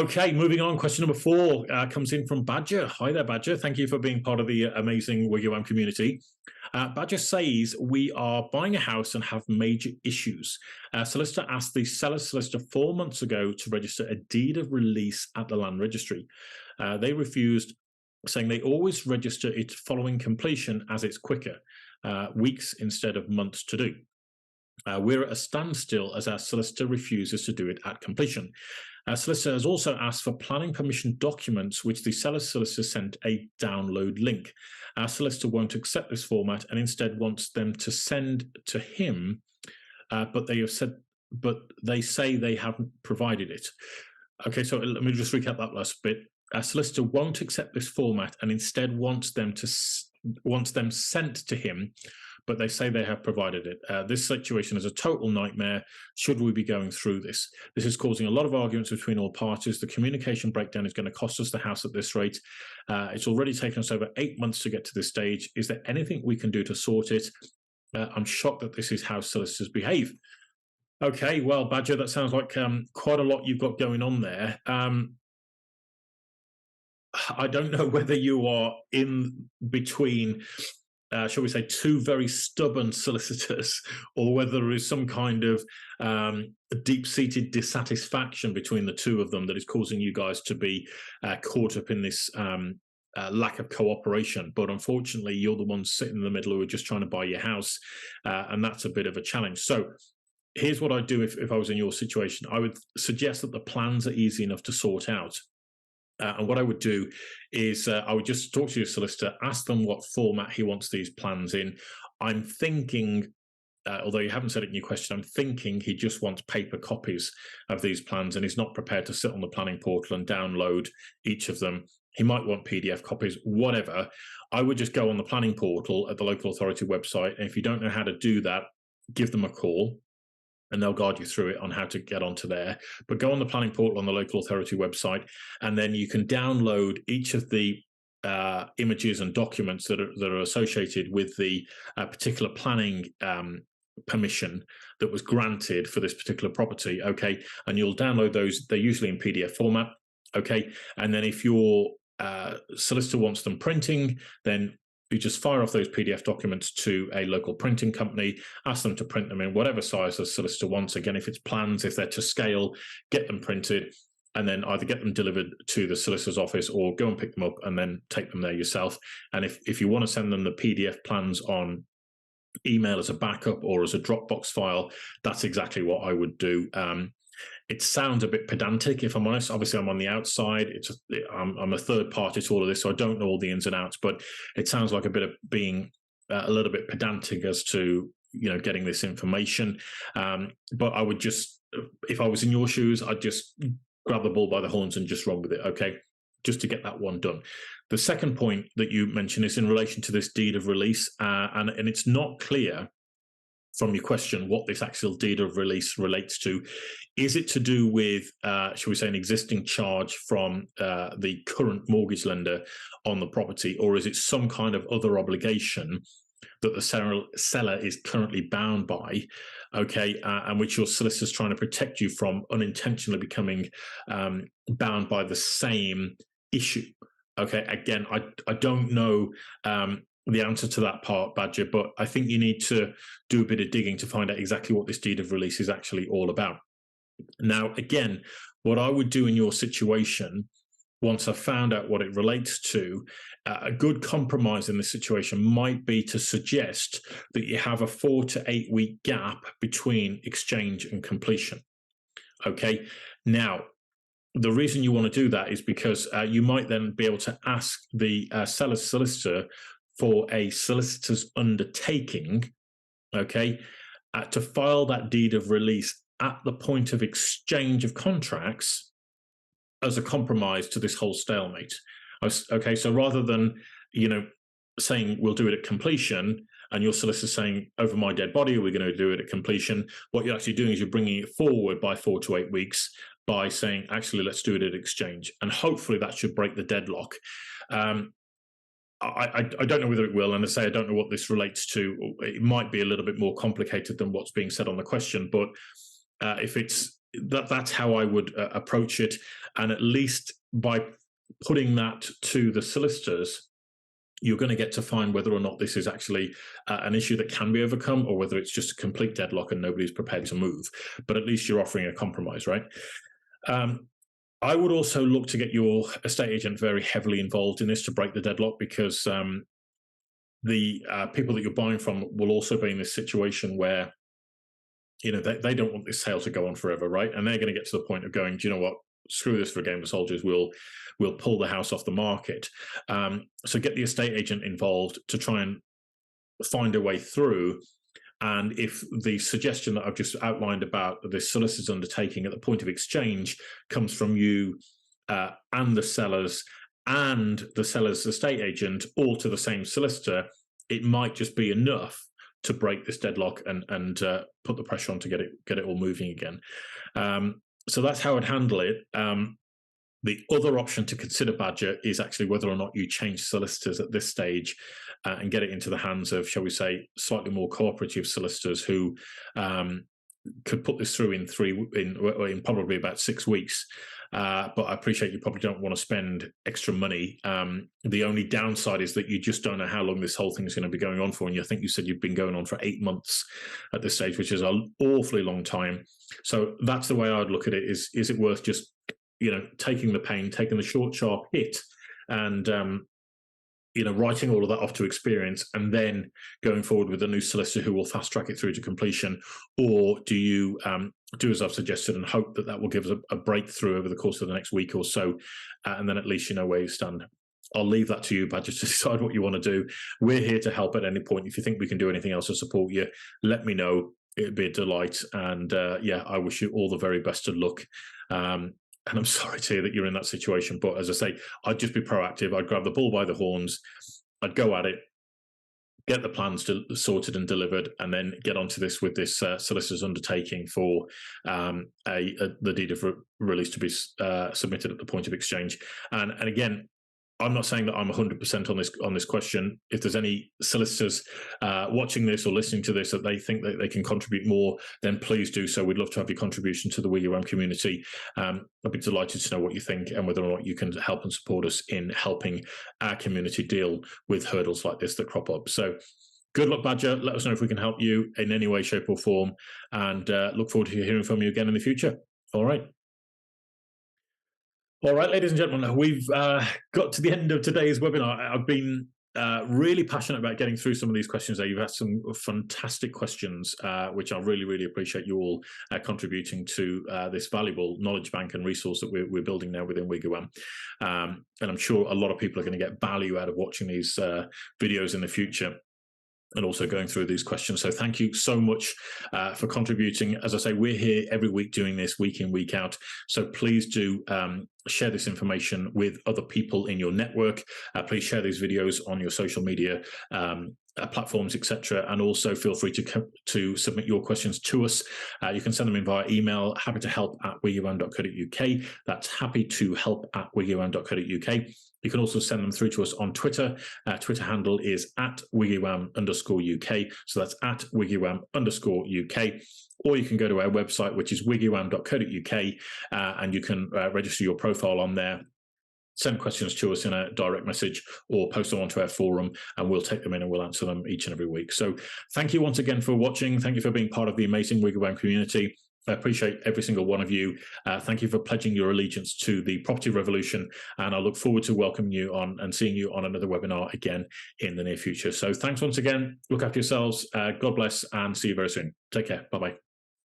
Okay, moving on. Question number 4 comes in from Badger. Hi there, Badger. Thank you for being part of the amazing WiggyWam community. Badger says, we are buying a house and have major issues. Solicitor asked the seller's solicitor 4 months ago to register a deed of release at the land registry. They refused, saying they always register it following completion as it's quicker, weeks instead of months to do. We're at a standstill as our solicitor refuses to do it at completion. Our solicitor has also asked for planning permission documents, which the seller's solicitor sent a download link. Our solicitor won't accept this format and instead wants them to send to him, but they say they haven't provided it. Okay, so let me just recap that last bit. Our solicitor won't accept this format and instead wants them sent to him, but they say they have provided it. This situation is a total nightmare. Should we be going through this? This is causing a lot of arguments between all parties. The communication breakdown is going to cost us the house at this rate. It's already taken us over 8 months to get to this stage. Is there anything we can do to sort it? I'm shocked that this is how solicitors behave. Okay, well, Badger, that sounds like quite a lot you've got going on there. I don't know whether you are in between shall we say, 2 very stubborn solicitors, or whether there is some kind of deep-seated dissatisfaction between the 2 of them that is causing you guys to be caught up in this lack of cooperation. But unfortunately, you're the ones sitting in the middle who are just trying to buy your house, and that's a bit of a challenge. So here's what I'd do if I was in your situation. I would suggest that the plans are easy enough to sort out. And what I would do is I would just talk to your solicitor, ask them what format he wants these plans in. I'm thinking, although you haven't said it in your question, I'm thinking he just wants paper copies of these plans and he's not prepared to sit on the planning portal and download each of them. He might want PDF copies, whatever. I would just go on the planning portal at the local authority website. And if you don't know how to do that, give them a call, and they'll guide you through it on how to get onto there. But go on the planning portal on the local authority website, and then you can download each of the images and documents that are associated with the particular planning permission that was granted for this particular property. Okay, and you'll download those. They're usually in PDF format. Okay, and then if your solicitor wants them printing, then you just fire off those PDF documents to a local printing company, ask them to print them in whatever size the solicitor wants. Again, if it's plans, if they're to scale, get them printed, and then either get them delivered to the solicitor's office or go and pick them up and then take them there yourself. And if you want to send them the PDF plans on email as a backup or as a Dropbox file, that's exactly what I would do. It sounds a bit pedantic, if I'm honest. Obviously, I'm on the outside. I'm a third party to all of this, so I don't know all the ins and outs. But it sounds like a bit of being a little bit pedantic as to getting this information. But I would just, if I was in your shoes, I'd just grab the bull by the horns and just run with it. Okay, just to get that one done. The second point that you mentioned is in relation to this deed of release, and it's not clear from your question what this actual deed of release relates to. Is it to do with, shall we say, an existing charge from the current mortgage lender on the property, or is it some kind of other obligation that the seller is currently bound by, okay, and which your solicitor's trying to protect you from unintentionally becoming bound by the same issue? Okay, again, I don't know the answer to that part, Badger, but I think you need to do a bit of digging to find out exactly what this deed of release is actually all about. Now, again, what I would do in your situation, once I've found out what it relates to, a good compromise in this situation might be to suggest that you have a 4 to 8 week gap between exchange and completion. Okay, now, the reason you want to do that is because you might then be able to ask the seller's solicitor for a solicitor's undertaking, okay, to file that deed of release at the point of exchange of contracts as a compromise to this whole stalemate. Okay, so rather than, saying we'll do it at completion, and your solicitor saying, over my dead body, we're going to do it at completion, what you're actually doing is you're bringing it forward by 4 to 8 weeks by saying, actually, let's do it at exchange. And hopefully that should break the deadlock. I don't know whether it will, and I say I don't know what this relates to. It might be a little bit more complicated than what's being said on the question, but if it's that's how I would approach it. And at least by putting that to the solicitors, you're going to get to find whether or not this is actually an issue that can be overcome, or whether it's just a complete deadlock and nobody's prepared to move. But at least you're offering a compromise, right? I would also look to get your estate agent very heavily involved in this to break the deadlock, because the people that you're buying from will also be in this situation where, you know, they don't want this sale to go on forever, right? And they're going to get to the point of going, do you know what? Screw this for a game of soldiers. We'll pull the house off the market. So get the estate agent involved to try and find a way through. And if the suggestion that I've just outlined about the solicitor's undertaking at the point of exchange comes from you and the seller's estate agent, all to the same solicitor, it might just be enough to break this deadlock and put the pressure on to get it all moving again. So that's how I'd handle it. The other option to consider, Badger, is actually whether or not you change solicitors at this stage and get it into the hands of, shall we say, slightly more cooperative solicitors who could put this through in probably about 6 weeks. But I appreciate you probably don't want to spend extra money. The only downside is that you just don't know how long this whole thing is going to be going on for. And I think you said you've been going on for 8 months at this stage, which is an awfully long time. So that's the way I'd look at it. Is it worth just, you know, taking the pain, taking the short, sharp hit, and you know, writing all of that off to experience, and then going forward with a new solicitor who will fast track it through to completion? Or do you do as I've suggested and hope that will give us a breakthrough over the course of the next week or so, and then at least you know where you stand? I'll leave that to you, Badger, to decide what you want to do. We're here to help at any point. If you think we can do anything else to support you, let me know. It'd be a delight. And yeah, I wish you all the very best of luck. And I'm sorry to hear that you're in that situation. But as I say, I'd just be proactive. I'd grab the bull by the horns. I'd go at it, get the plans sorted and delivered, and then get onto this with this solicitor's undertaking for the deed of release to be submitted at the point of exchange. And again, I'm not saying that I'm 100% on this question. If there's any solicitors watching this or listening to this that they think that they can contribute more, then please do so. We'd love to have your contribution to the WiggyWam community. I'd be delighted to know what you think and whether or not you can help and support us in helping our community deal with hurdles like this that crop up. So good luck, Badger. Let us know if we can help you in any way, shape or form, and look forward to hearing from you again in the future. All right. All right, ladies and gentlemen, we've got to the end of today's webinar. I've been really passionate about getting through some of these questions there. You've had some fantastic questions, which I really, really appreciate you all contributing to this valuable knowledge bank and resource that we're building now within WiggyWam. And I'm sure a lot of people are going to get value out of watching these videos in the future, and also going through these questions. So thank you so much for contributing. As I say, we're here every week doing this week in, week out. So please do share this information with other people in your network. Please share these videos on your social media platforms, etc. And also feel free to submit your questions to us. You can send them in via email, happytohelp@wiggywam.co.uk. That's happytohelp@wiggywam.co.uk. You can also send them through to us on Twitter. Twitter handle is @WiggyWam_UK. So that's @WiggyWam_UK. Or you can go to our website, which is wiggywam.co.uk, and you can register your profile on there, send questions to us in a direct message, or post them onto our forum, and we'll take them in and we'll answer them each and every week. So thank you once again for watching. Thank you for being part of the amazing WiggyWam community. I appreciate every single one of you. Thank you for pledging your allegiance to the property revolution, and I look forward to welcoming you on and seeing you on another webinar again in the near future. So thanks once again. Look after yourselves. God bless, and see you very soon. Take care. Bye-bye.